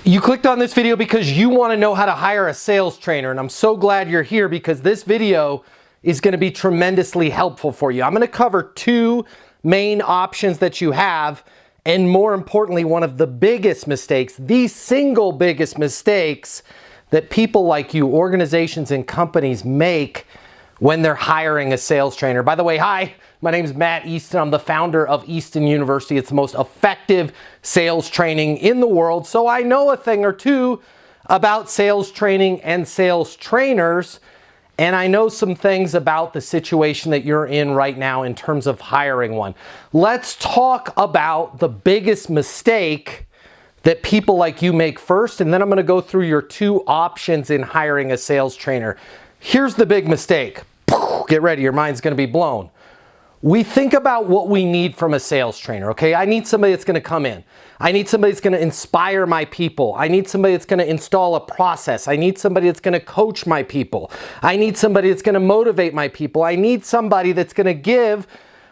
You clicked on this video because you want to know how to hire a sales trainer, and I'm so glad you're here because this video is going to be tremendously helpful for you. I'm going to cover two main options that you have, and more importantly, one of the biggest mistakes, the single biggest mistakes that people like you, organizations and companies make when they're hiring a sales trainer. By the way, hi, my name is Matt Easton. I'm the founder of Easton University. It's the most effective sales training in the world. So I know a thing or two about sales training and sales trainers. And I know some things about the situation that you're in right now in terms of hiring one. Let's talk about the biggest mistake that people like you make first, and then I'm going to go through your two options in hiring a sales trainer. Here's the big mistake. Get ready, your mind's going to be blown. We think about what we need from a sales trainer, okay? I need somebody that's going to come in. I need somebody that's going to inspire my people. I need somebody that's going to install a process. I need somebody that's going to coach my people. I need somebody that's going to motivate my people. I need somebody that's going to give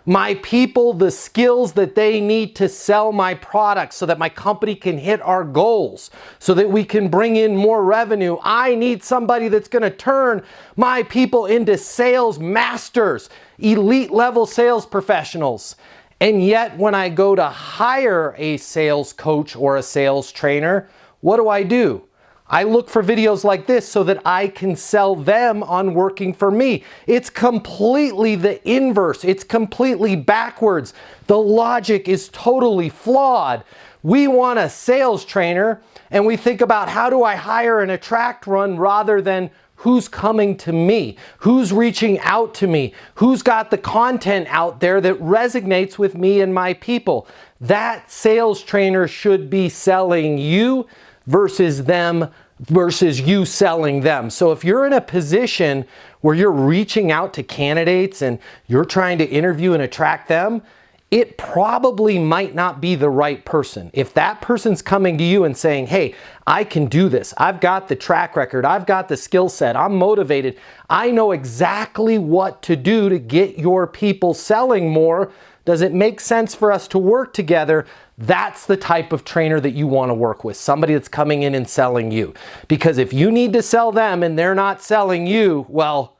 my people the skills that they need to sell my products so that my company can hit our goals, so that we can bring in more revenue. I need somebody that's going to turn my people into sales masters, elite level sales professionals. And yet when I go to hire a sales coach or a sales trainer, what do? I look for videos like this so that I can sell them on working for me. It's completely the inverse. It's completely backwards. The logic is totally flawed. We want a sales trainer and we think about how do I hire and attract one rather than who's coming to me, who's reaching out to me, who's got the content out there that resonates with me and my people. That sales trainer should be selling you versus you selling them. So if you're in a position where you're reaching out to candidates and you're trying to interview and attract them, it probably might not be the right person. If that person's coming to you and saying, hey, I can do this. I've got the track record. I've got the skill set. I'm motivated. I know exactly what to do to get your people selling more. Does it make sense for us to work together? That's the type of trainer that you want to work with, somebody that's coming in and selling you. Because if you need to sell them and they're not selling you, well,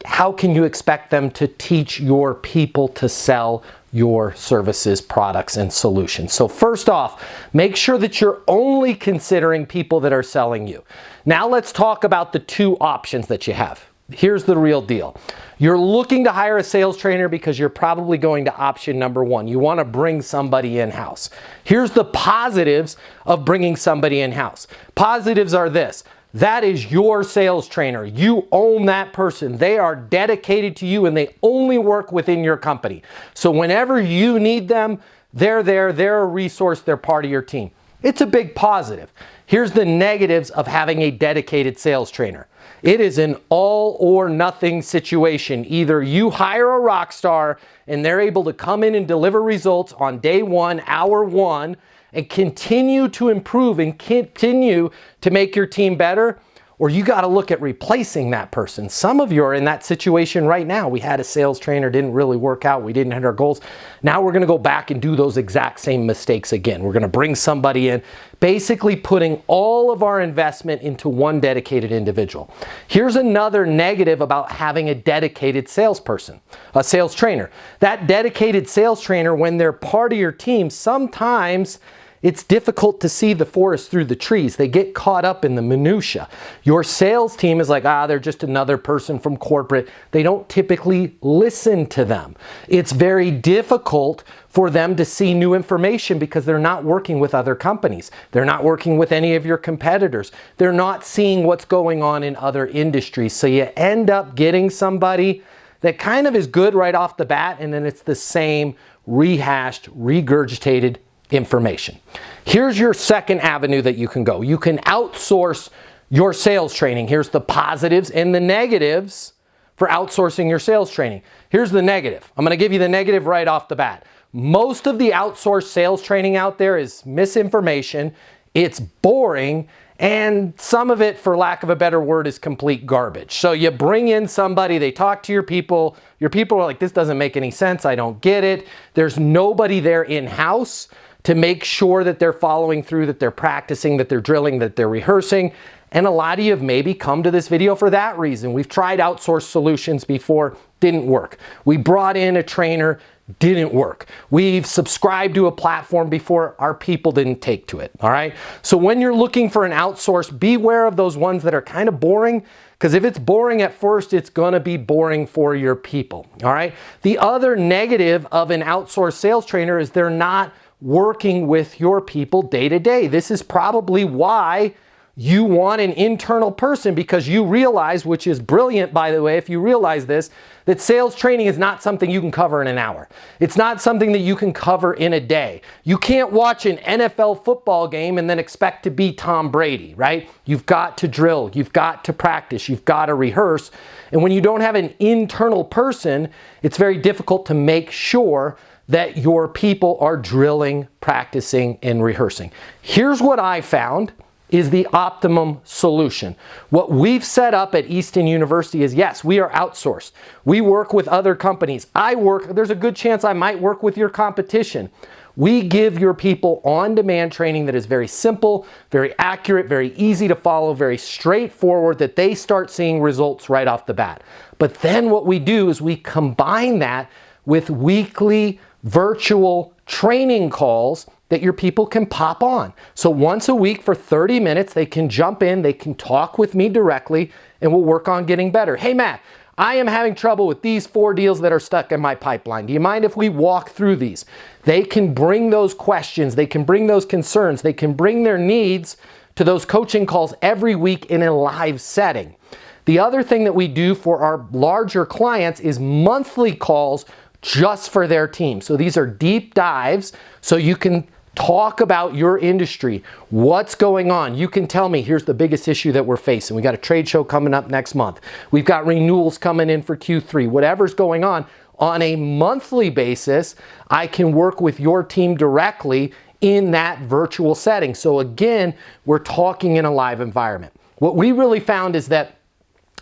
how can you expect them to teach your people to sell your services, products, and solutions? So first off, make sure that you're only considering people that are selling you. Now let's talk about the two options that you have. Here's the real deal. You're looking to hire a sales trainer because you're probably going to option number one. You want to bring somebody in-house. Here's the positives of bringing somebody in-house. Positives are this. That is your sales trainer. You own that person. They are dedicated to you and they only work within your company. So whenever you need them, they're there. They're a resource. They're part of your team. It's a big positive. Here's the negatives of having a dedicated sales trainer. It is an all or nothing situation. Either you hire a rock star and they're able to come in and deliver results on day one, hour one, and continue to improve and continue to make your team better, or you got to look at replacing that person. Some of you are in that situation right now. We had a sales trainer, didn't really work out. We didn't hit our goals. Now we're going to go back and do those exact same mistakes again. We're going to bring somebody in, basically putting all of our investment into one dedicated individual. Here's another negative about having a dedicated salesperson, a sales trainer. That dedicated sales trainer, when they're part of your team, sometimes it's difficult to see the forest through the trees. They get caught up in the minutia. Your sales team is like, they're just another person from corporate. They don't typically listen to them. It's very difficult for them to see new information because they're not working with other companies. They're not working with any of your competitors. They're not seeing what's going on in other industries. So you end up getting somebody that kind of is good right off the bat, and then it's the same rehashed, regurgitated information. Here's your second avenue that you can go. You can outsource your sales training. Here's the positives and the negatives for outsourcing your sales training. Here's the negative. I'm going to give you the negative right off the bat. Most of the outsourced sales training out there is misinformation. It's boring, and some of it, for lack of a better word, is complete garbage. So you bring in somebody, they talk to your people are like, this doesn't make any sense, I don't get it. There's nobody there in-house to make sure that they're following through, that they're practicing, that they're drilling, that they're rehearsing. And a lot of you have maybe come to this video for that reason. We've tried outsourced solutions before, didn't work. We brought in a trainer, didn't work. We've subscribed to a platform before, our people didn't take to it, all right? So when you're looking for an outsource, beware of those ones that are kind of boring, because if it's boring at first, it's gonna be boring for your people, all right? The other negative of an outsourced sales trainer is they're not working with your people day to day. This is probably why you want an internal person, because you realize, which is brilliant by the way, if you realize this, that sales training is not something you can cover in an hour. It's not something that you can cover in a day. You can't watch an NFL football game and then expect to be Tom Brady, right? You've got to drill, you've got to practice, you've got to rehearse. And when you don't have an internal person, it's very difficult to make sure that your people are drilling, practicing, and rehearsing. Here's what I found is the Optimum Solution. What we've set up at Easton University is, yes, we are outsourced. We work with other companies. There's a good chance I might work with your competition. We give your people on-demand training that is very simple, very accurate, very easy to follow, very straightforward, that they start seeing results right off the bat. But then what we do is we combine that with weekly virtual training calls that your people can pop on. So once a week for 30 minutes, they can jump in, they can talk with me directly, and we'll work on getting better. Hey Matt, I am having trouble with these 4 deals that are stuck in my pipeline. Do you mind if we walk through these? They can bring those questions, they can bring those concerns, they can bring their needs to those coaching calls every week in a live setting. The other thing that we do for our larger clients is monthly calls just for their team. So these are deep dives, so you can talk about your industry, what's going on. You can tell me, here's the biggest issue that we're facing. We got a trade show coming up next month. We've got renewals coming in for Q3. Whatever's going on a monthly basis, I can work with your team directly in that virtual setting. So again, we're talking in a live environment. What we really found is that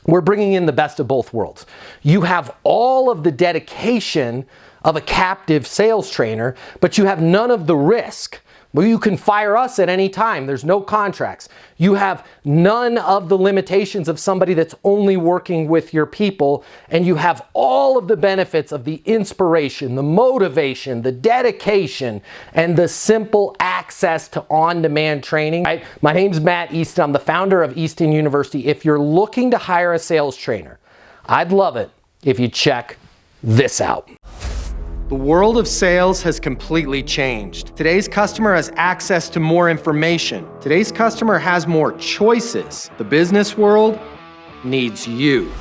we're bringing in the best of both worlds. You have all of the dedication of a captive sales trainer, but you have none of the risk. Well, you can fire us at any time. There's no contracts. You have none of the limitations of somebody that's only working with your people, and you have all of the benefits of the inspiration, the motivation, the dedication, and the simple access to on-demand training. Right? My name's Matt Easton. I'm the founder of Easton University. If you're looking to hire a sales trainer, I'd love it if you check this out. The world of sales has completely changed. Today's customer has access to more information. Today's customer has more choices. The business world needs you.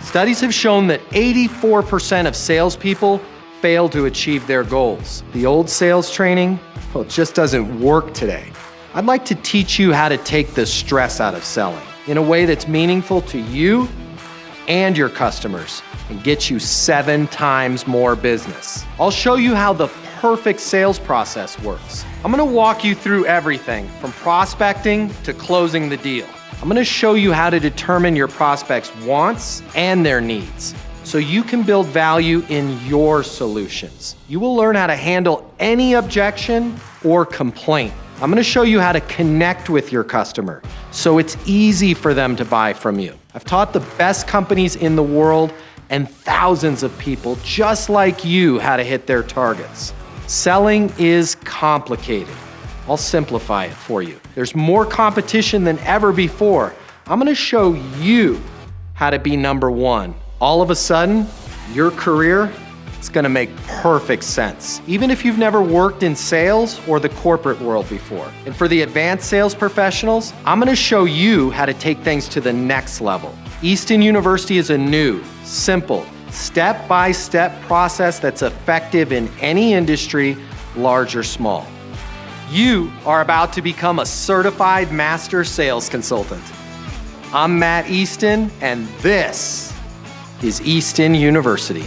Studies have shown that 84% of salespeople fail to achieve their goals. The old sales training, well, it just doesn't work today. I'd like to teach you how to take the stress out of selling in a way that's meaningful to you and your customers, and get you 7 times more business. I'll show you how the perfect sales process works. I'm gonna walk you through everything from prospecting to closing the deal. I'm gonna show you how to determine your prospects' wants and their needs so you can build value in your solutions. You will learn how to handle any objection or complaint. I'm gonna show you how to connect with your customer so it's easy for them to buy from you. I've taught the best companies in the world and thousands of people just like you how to hit their targets. Selling is complicated. I'll simplify it for you. There's more competition than ever before. I'm gonna show you how to be number one. All of a sudden, your career is gonna make perfect sense, even if you've never worked in sales or the corporate world before. And for the advanced sales professionals, I'm gonna show you how to take things to the next level. Easton University is a new, simple, step-by-step process that's effective in any industry, large or small. You are about to become a certified master sales consultant. I'm Matt Easton, and this is Easton University.